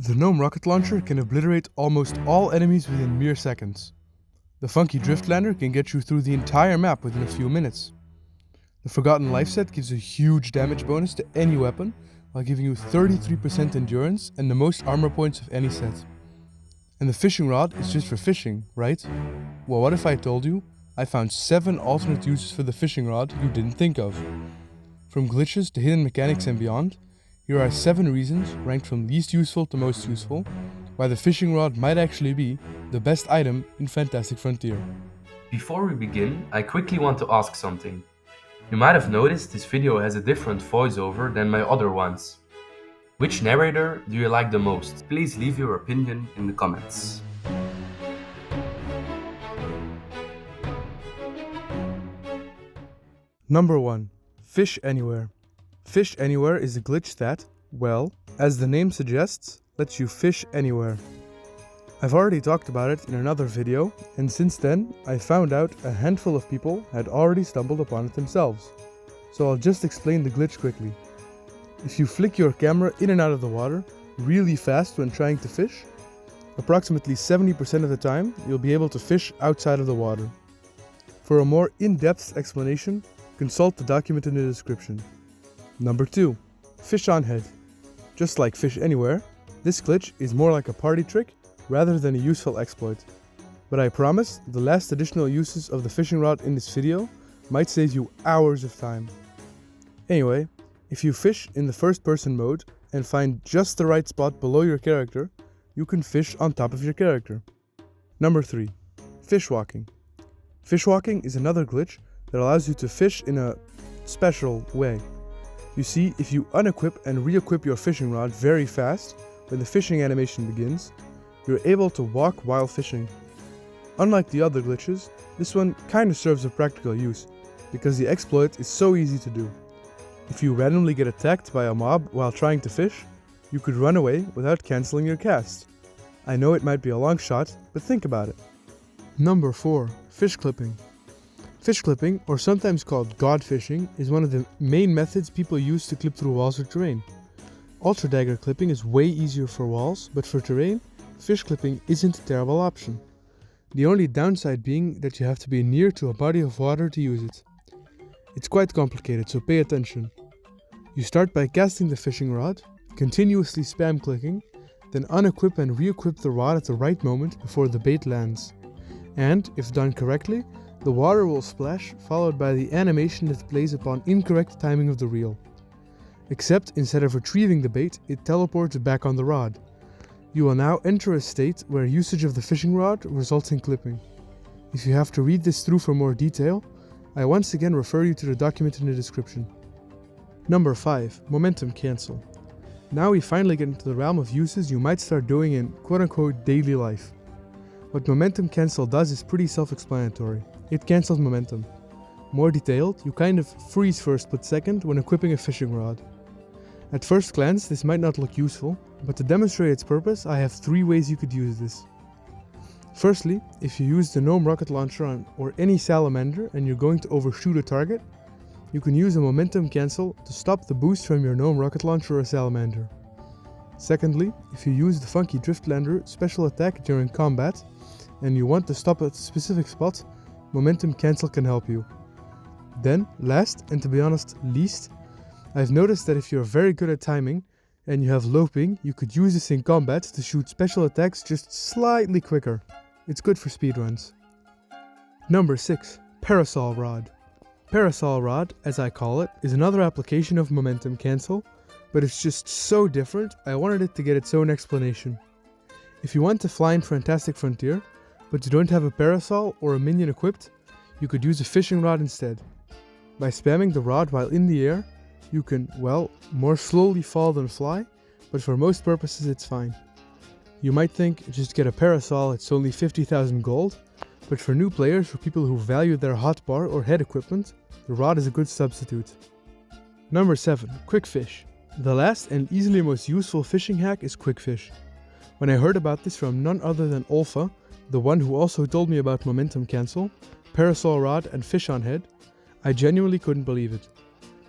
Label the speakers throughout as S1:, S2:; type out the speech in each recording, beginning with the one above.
S1: The Gnome rocket launcher can obliterate almost all enemies within mere seconds. The Funky Driftlander can get you through the entire map within a few minutes. The Forgotten Life set gives a huge damage bonus to any weapon, while giving you 33% endurance and the most armor points of any set. And the fishing rod is just for fishing, right? Well, what if I told you I found 7 alternate uses for the fishing rod you didn't think of? From glitches to hidden mechanics and beyond, here are 7 reasons, ranked from least useful to most useful, why the fishing rod might actually be the best item in Fantastic Frontier.
S2: Before we begin, I quickly want to ask something. You might have noticed this video has a different voiceover than my other ones. Which narrator do you like the most? Please leave your opinion in the comments.
S1: Number 1. Fish Anywhere. Fish Anywhere is a glitch that, well, as the name suggests, lets you fish anywhere. I've already talked about it in another video, and since then, I found out a handful of people had already stumbled upon it themselves. So I'll just explain the glitch quickly. If you flick your camera in and out of the water really fast when trying to fish, approximately 70% of the time, you'll be able to fish outside of the water. For a more in-depth explanation, consult the document in the description. Number 2. Fish on Head. Just like Fish Anywhere, this glitch is more like a party trick rather than a useful exploit. But I promise, the last additional uses of the fishing rod in this video might save you hours of time. Anyway, if you fish in the first person mode and find just the right spot below your character, you can fish on top of your character. Number 3. Fish Walking. Fish Walking is another glitch that allows you to fish in a special way. You see, if you unequip and re-equip your fishing rod very fast, when the fishing animation begins, you're able to walk while fishing. Unlike the other glitches, this one kinda serves a practical use, because the exploit is so easy to do. If you randomly get attacked by a mob while trying to fish, you could run away without cancelling your cast. I know it might be a long shot, but think about it. Number 4. Fish Clipping. Fish clipping, or sometimes called god fishing, is one of the main methods people use to clip through walls or terrain. Ultra dagger clipping is way easier for walls, but for terrain, fish clipping isn't a terrible option. The only downside being that you have to be near to a body of water to use it. It's quite complicated, so pay attention. You start by casting the fishing rod, continuously spam clicking, then unequip and re-equip the rod at the right moment before the bait lands. And, if done correctly, the water will splash, followed by the animation that plays upon incorrect timing of the reel. Except instead of retrieving the bait, it teleports back on the rod. You will now enter a state where usage of the fishing rod results in clipping. If you have to read this through for more detail, I once again refer you to the document in the description. Number 5. Momentum Cancel. Now we finally get into the realm of uses you might start doing in quote-unquote daily life. What Momentum Cancel does is pretty self-explanatory. It cancels momentum. More detailed, you kind of freeze for a split second when equipping a fishing rod. At first glance, this might not look useful, but to demonstrate its purpose, I have 3 ways you could use this. Firstly, if you use the Gnome rocket launcher on or any salamander and you're going to overshoot a target, you can use a momentum cancel to stop the boost from your Gnome rocket launcher or salamander. Secondly, if you use the Funky Driftlander special attack during combat and you want to stop at a specific spot, Momentum Cancel can help you. Then, last, and to be honest, least, I've noticed that if you're very good at timing and you have low ping, you could use this in combat to shoot special attacks just slightly quicker. It's good for speedruns. Number 6. Parasol Rod. Parasol Rod, as I call it, is another application of Momentum Cancel, but it's just so different, I wanted it to get its own explanation. If you want to fly in Fantastic Frontier, but you don't have a parasol or a minion equipped, you could use a fishing rod instead. By spamming the rod while in the air, you can, well, more slowly fall than fly, but for most purposes it's fine. You might think, just get a parasol, it's only 50,000 gold, but for new players or people who value their hotbar or head equipment, the rod is a good substitute. Number 7. Quick Fish. The last and easily most useful fishing hack is Quick Fish. When I heard about this from none other than Olfa, the one who also told me about Momentum Cancel, Parasol Rod and Fish on Head, I genuinely couldn't believe it.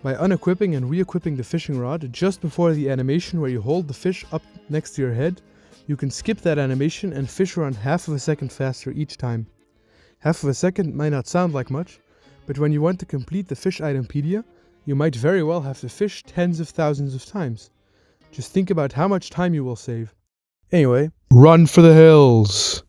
S1: by unequipping and re-equipping the fishing rod just before the animation where you hold the fish up next to your head. You can skip that animation and fish around half of a second faster each time. Half of a second might not sound like much, but when you want to complete the fish itempedia, you might very well have to fish tens of thousands of times. Just think about how much time you will save. Anyway, run for the hills!